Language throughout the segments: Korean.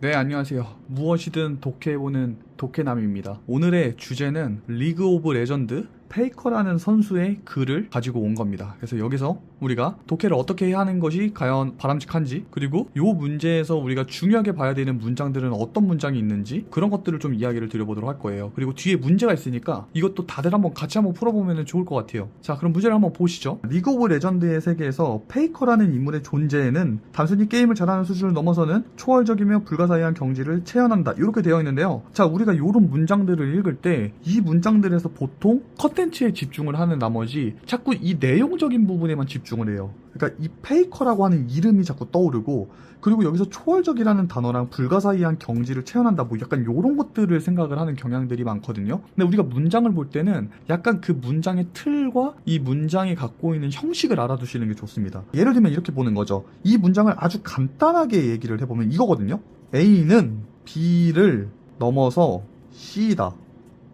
네, 안녕하세요. 무엇이든 독해해보는 독해남입니다. 오늘의 주제는 리그 오브 레전드 페이커라는 선수의 글을 가지고 온 겁니다. 그래서 여기서 우리가 독해를 어떻게 해야 하는 것이 과연 바람직한지, 그리고 이 문제에서 우리가 중요하게 봐야 되는 문장들은 어떤 문장이 있는지, 그런 것들을 좀 이야기를 드려보도록 할 거예요. 그리고 뒤에 문제가 있으니까 이것도 다들 한번 같이 한번 풀어보면 좋을 것 같아요. 자, 그럼 문제를 한번 보시죠. 리그 오브 레전드의 세계에서 페이커라는 인물의 존재에는 단순히 게임을 잘하는 수준을 넘어서는 초월적이며 불가사의한 경지를 체현한다, 이렇게 되어 있는데요. 자, 우리가 이런 문장들을 읽을 때 이 문장들에서 보통 컨텐츠에 집중을 하는 나머지 자꾸 이 내용적인 부분에만 집중을 해요. 그러니까 이 페이커라고 하는 이름이 자꾸 떠오르고, 그리고 여기서 초월적이라는 단어랑 불가사의한 경지를 체현한다, 뭐 약간 요런 것들을 생각을 하는 경향들이 많거든요. 근데 우리가 문장을 볼 때는 약간 그 문장의 틀과 이 문장이 갖고 있는 형식을 알아두시는 게 좋습니다. 예를 들면 이렇게 보는 거죠. 이 문장을 아주 간단하게 얘기를 해보면 이거거든요. A는 B를 넘어서 C다.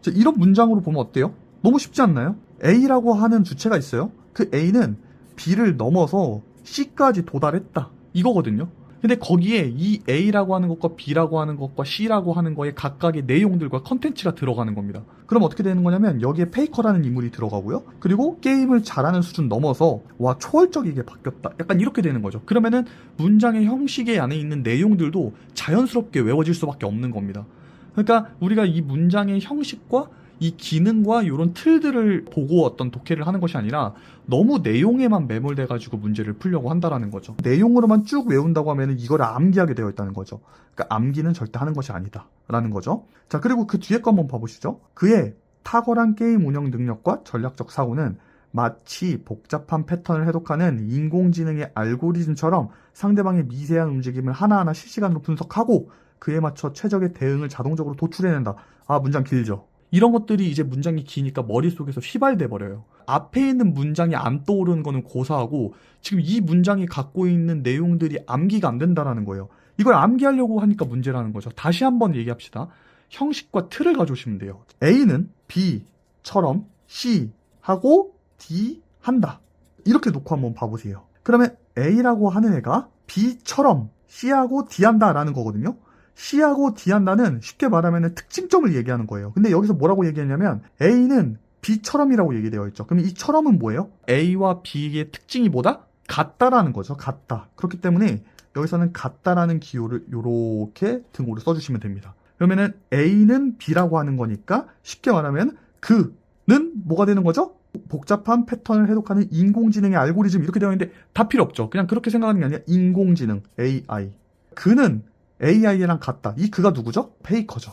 자, 이런 문장으로 보면 어때요? 너무 쉽지 않나요? A라고 하는 주체가 있어요. 그 A는 B를 넘어서 C까지 도달했다, 이거거든요. 근데 거기에 이 A라고 하는 것과 B라고 하는 것과 C라고 하는 거에 각각의 내용들과 컨텐츠가 들어가는 겁니다. 그럼 어떻게 되는 거냐면 여기에 페이커라는 인물이 들어가고요. 그리고 게임을 잘하는 수준 넘어서 와, 초월적이게 바뀌었다, 약간 이렇게 되는 거죠. 그러면은 문장의 형식에 안에 있는 내용들도 자연스럽게 외워질 수밖에 없는 겁니다. 그러니까 우리가 이 문장의 형식과 이 기능과 이런 틀들을 보고 어떤 독해를 하는 것이 아니라 너무 내용에만 매몰돼가지고 문제를 풀려고 한다라는 거죠. 내용으로만 쭉 외운다고 하면 이걸 암기하게 되어 있다는 거죠. 그러니까 암기는 절대 하는 것이 아니다 라는 거죠. 자, 그리고 그 뒤에 거 한번 봐보시죠. 그의 탁월한 게임 운영 능력과 전략적 사고는 마치 복잡한 패턴을 해독하는 인공지능의 알고리즘처럼 상대방의 미세한 움직임을 하나하나 실시간으로 분석하고 그에 맞춰 최적의 대응을 자동적으로 도출해낸다. 아, 문장 길죠? 이런 것들이 이제 문장이 기니까 머릿속에서 휘발돼 버려요. 앞에 있는 문장이 안 떠오르는 거는 고사하고 지금 이 문장이 갖고 있는 내용들이 암기가 안 된다라는 거예요. 이걸 암기하려고 하니까 문제라는 거죠. 다시 한번 얘기합시다. 형식과 틀을 가져오시면 돼요. A는 B처럼 C 하고 D 한다, 이렇게 놓고 한번 봐보세요. 그러면 A라고 하는 애가 B처럼 C하고 D 한다라는 거거든요. C하고 D 한다는 쉽게 말하면 특징점을 얘기하는 거예요. 근데 여기서 뭐라고 얘기했냐면 A는 B처럼이라고 얘기되어 있죠. 그럼 이 처럼은 뭐예요? A와 B의 특징이 뭐다? 같다라는 거죠. 같다. 그렇기 때문에 여기서는 같다라는 기호를 이렇게 등호를 써주시면 됩니다. 그러면은 A는 B라고 하는 거니까 쉽게 말하면 그는 뭐가 되는 거죠? 복잡한 패턴을 해독하는 인공지능의 알고리즘, 이렇게 되어 있는데 다 필요 없죠. 그냥 그렇게 생각하는 게 아니라 인공지능 AI. 그는 AI랑 같다. 이 그가 누구죠? 페이커죠.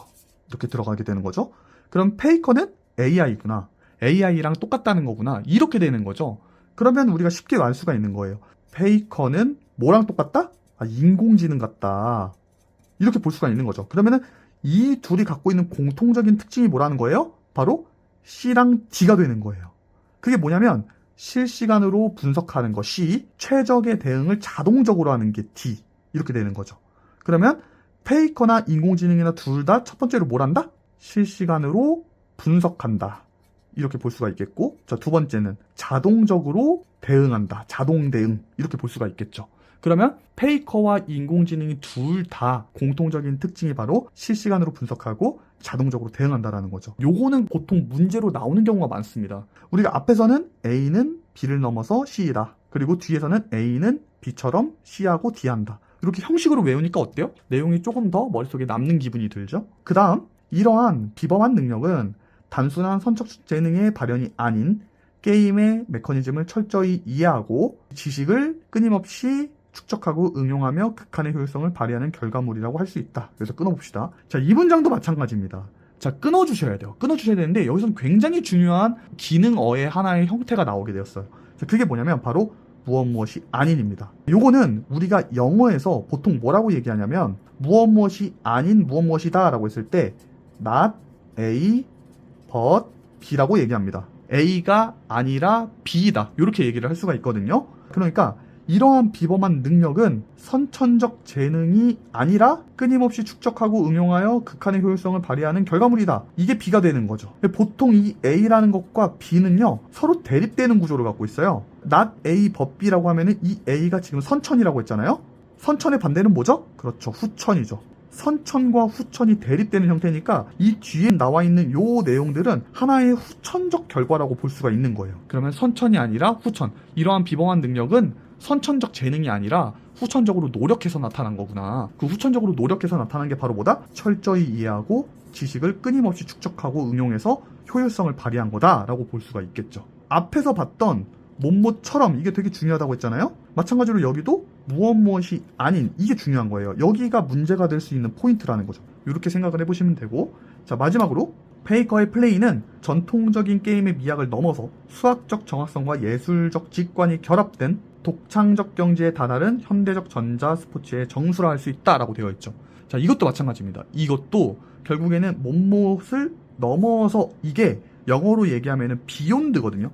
이렇게 들어가게 되는 거죠. 그럼 페이커는 AI구나. AI랑 똑같다는 거구나. 이렇게 되는 거죠. 그러면 우리가 쉽게 알 수가 있는 거예요. 페이커는 뭐랑 똑같다? 아, 인공지능 같다. 이렇게 볼 수가 있는 거죠. 그러면은 이 둘이 갖고 있는 공통적인 특징이 뭐라는 거예요? 바로 C랑 D가 되는 거예요. 그게 뭐냐면 실시간으로 분석하는 거 C, 최적의 대응을 자동적으로 하는 게 D, 이렇게 되는 거죠. 그러면 페이커나 인공지능이나 둘 다 첫 번째로 뭘 한다? 실시간으로 분석한다, 이렇게 볼 수가 있겠고, 자, 두 번째는 자동적으로 대응한다, 자동 대응, 이렇게 볼 수가 있겠죠. 그러면 페이커와 인공지능이 둘 다 공통적인 특징이 바로 실시간으로 분석하고 자동적으로 대응한다라는 거죠. 요거는 보통 문제로 나오는 경우가 많습니다. 우리가 앞에서는 A는 B를 넘어서 C이다, 그리고 뒤에서는 A는 B처럼 C하고 D한다, 이렇게 형식으로 외우니까 어때요? 내용이 조금 더 머릿속에 남는 기분이 들죠? 그 다음, 이러한 비범한 능력은 단순한 선적 재능의 발현이 아닌 게임의 메커니즘을 철저히 이해하고 지식을 끊임없이 축적하고 응용하며 극한의 효율성을 발휘하는 결과물이라고 할 수 있다. 그래서 끊어봅시다. 자, 이 문장도 마찬가지입니다. 자, 끊어주셔야 돼요. 끊어주셔야 되는데 여기서는 굉장히 중요한 기능어의 하나의 형태가 나오게 되었어요. 자, 그게 뭐냐면 바로 무엇이 아닌입니다. 요거는 우리가 영어에서 보통 뭐라고 얘기하냐면 무엇이 아닌 무엇이다 라고 했을 때 not A but B라고 얘기합니다. A가 아니라 B이다, 이렇게 얘기를 할 수가 있거든요. 그러니까 이러한 비범한 능력은 선천적 재능이 아니라 끊임없이 축적하고 응용하여 극한의 효율성을 발휘하는 결과물이다. 이게 B가 되는 거죠. 보통 이 A라는 것과 B는요, 서로 대립되는 구조를 갖고 있어요. not A but B라고 하면은 이 A가 지금 선천이라고 했잖아요. 선천의 반대는 뭐죠? 그렇죠, 후천이죠. 선천과 후천이 대립되는 형태니까 이 뒤에 나와 있는 요 내용들은 하나의 후천적 결과라고 볼 수가 있는 거예요. 그러면 선천이 아니라 후천. 이러한 비범한 능력은 선천적 재능이 아니라 후천적으로 노력해서 나타난 거구나. 그 후천적으로 노력해서 나타난 게 바로 뭐다? 철저히 이해하고 지식을 끊임없이 축적하고 응용해서 효율성을 발휘한 거다라고 볼 수가 있겠죠. 앞에서 봤던 뭐뭐처럼 이게 되게 중요하다고 했잖아요. 마찬가지로 여기도 무엇이 아닌 이게 중요한 거예요. 여기가 문제가 될 수 있는 포인트라는 거죠. 이렇게 생각을 해보시면 되고, 자 마지막으로 페이커의 플레이는 전통적인 게임의 미학을 넘어서 수학적 정확성과 예술적 직관이 결합된 독창적 경지에 다다른 현대적 전자 스포츠의 정수라 할 수 있다라고 되어 있죠. 자 이것도 마찬가지입니다. 이것도 결국에는 못못을 넘어서, 이게 영어로 얘기하면은 비욘드거든요.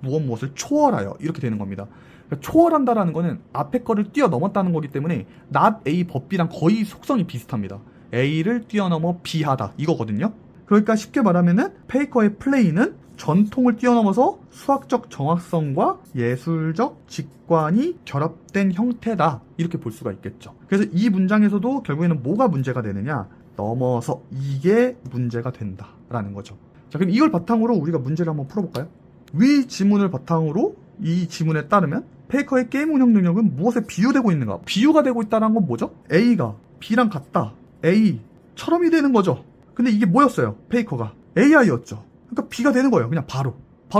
무엇을 초월하여 이렇게 되는 겁니다. 그러니까 초월한다라는 거는 앞에 거를 뛰어넘었다는 거기 때문에 not A 법 B랑 거의 속성이 비슷합니다. A를 뛰어넘어 B하다 이거거든요. 그러니까 쉽게 말하면은 페이커의 플레이는 전통을 뛰어넘어서 수학적 정확성과 예술적 직관이 결합된 형태다 이렇게 볼 수가 있겠죠. 그래서 이 문장에서도 결국에는 뭐가 문제가 되느냐, 넘어서 이게 문제가 된다라는 거죠. 자 그럼 이걸 바탕으로 우리가 문제를 한번 풀어볼까요? 위 지문을 바탕으로 이 지문에 따르면 페이커의 게임 운영 능력은 무엇에 비유되고 있는가? 비유가 되고 있다는 건 뭐죠? A가 B랑 같다. A처럼이 되는 거죠. 근데 이게 뭐였어요? 페이커가 AI였죠. 그러니까 B가 되는 거예요. 그냥 바로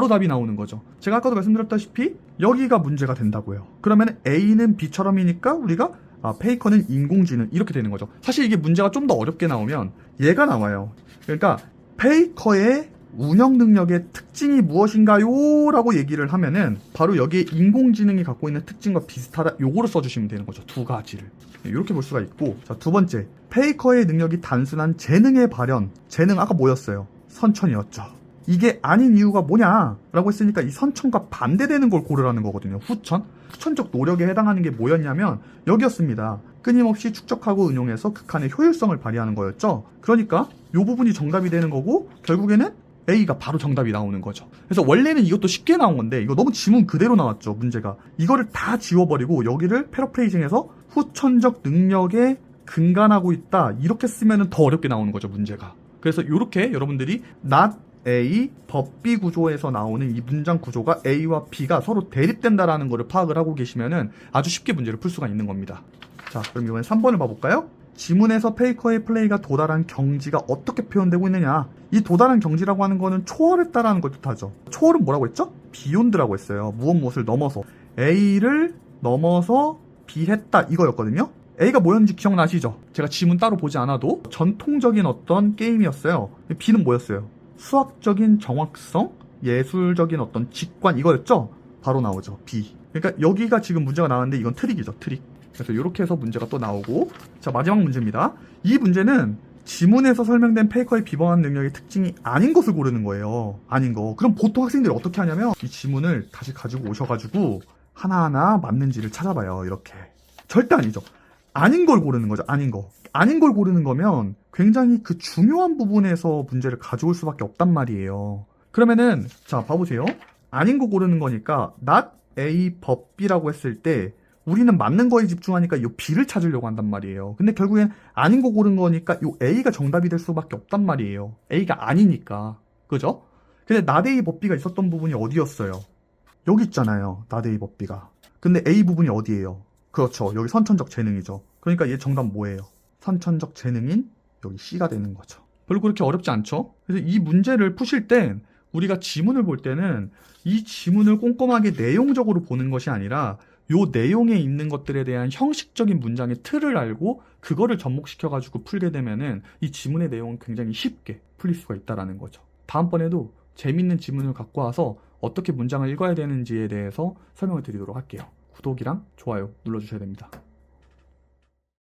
답이 나오는 거죠. 제가 아까도 말씀드렸다시피 여기가 문제가 된다고요. 그러면 A는 B처럼이니까 우리가 페이커는 인공지능 이렇게 되는 거죠. 사실 이게 문제가 좀 더 어렵게 나오면 얘가 나와요. 그러니까 페이커의 운영 능력의 특징이 무엇인가요? 라고 얘기를 하면은 바로 여기에 인공지능이 갖고 있는 특징과 비슷하다, 요거를 써주시면 되는 거죠. 두 가지를. 이렇게 볼 수가 있고, 자, 두 번째, 페이커의 능력이 단순한 재능의 발현. 재능 아까 뭐였어요? 선천이었죠. 이게 아닌 이유가 뭐냐? 라고 했으니까 이 선천과 반대되는 걸 고르라는 거거든요. 후천? 후천적 노력에 해당하는 게 뭐였냐면 여기였습니다. 끊임없이 축적하고 응용해서 극한의 효율성을 발휘하는 거였죠. 그러니까 이 부분이 정답이 되는 거고 결국에는 A가 바로 정답이 나오는 거죠. 그래서 원래는 이것도 쉽게 나온 건데 이거 너무 지문 그대로 나왔죠, 문제가. 이거를 다 지워버리고 여기를 패러프레이징해서 후천적 능력에 근간하고 있다 이렇게 쓰면 더 어렵게 나오는 거죠, 문제가. 그래서 이렇게 여러분들이 not A, 법 B 구조에서 나오는 이 문장 구조가 A와 B가 서로 대립된다라는 거를 파악을 하고 계시면은 아주 쉽게 문제를 풀 수가 있는 겁니다. 자, 그럼 이번엔 3번을 봐볼까요? 지문에서 페이커의 플레이가 도달한 경지가 어떻게 표현되고 있느냐. 이 도달한 경지라고 하는 거는 초월했다라는 걸 뜻하죠. 초월은 뭐라고 했죠? 비욘드라고 했어요. 무엇을 넘어서. A를 넘어서 B했다 이거였거든요. A가 뭐였는지 기억나시죠? 제가 지문 따로 보지 않아도 전통적인 어떤 게임이었어요. B는 뭐였어요? 수학적인 정확성, 예술적인 어떤 직관 이거였죠? 바로 나오죠. B. 그러니까 여기가 지금 문제가 나왔는데 이건 트릭이죠. 트릭. 그래서 이렇게 해서 문제가 또 나오고, 자 마지막 문제입니다. 이 문제는 지문에서 설명된 페이커의 비범한 능력의 특징이 아닌 것을 고르는 거예요. 아닌 거. 그럼 보통 학생들이 어떻게 하냐면 이 지문을 다시 가지고 오셔가지고 하나하나 맞는지를 찾아봐요. 이렇게. 절대 아니죠. 아닌 걸 고르는 거죠. 아닌 거. 아닌 걸 고르는 거면 굉장히 그 중요한 부분에서 문제를 가져올 수밖에 없단 말이에요. 그러면은 자 봐보세요. 아닌 거 고르는 거니까 not A 법 B라고 했을 때 우리는 맞는 거에 집중하니까 이 B를 찾으려고 한단 말이에요. 근데 결국엔 아닌 거 고른 거니까 이 A가 정답이 될 수밖에 없단 말이에요. A가 아니니까. 그죠? 근데 not A 법 B가 있었던 부분이 어디였어요? 여기 있잖아요. not A 법 B가. 근데 A 부분이 어디예요? 그렇죠. 여기 선천적 재능이죠. 그러니까 얘 정답 뭐예요? 선천적 재능인 여기 C가 되는 거죠. 별로 그렇게 어렵지 않죠? 그래서 이 문제를 푸실 땐 우리가 지문을 볼 때는 이 지문을 꼼꼼하게 내용적으로 보는 것이 아니라 요 내용에 있는 것들에 대한 형식적인 문장의 틀을 알고 그거를 접목시켜가지고 풀게 되면은 이 지문의 내용은 굉장히 쉽게 풀릴 수가 있다라는 거죠. 다음번에도 재밌는 지문을 갖고 와서 어떻게 문장을 읽어야 되는지에 대해서 설명을 드리도록 할게요. 구독이랑 좋아요 눌러주셔야 됩니다.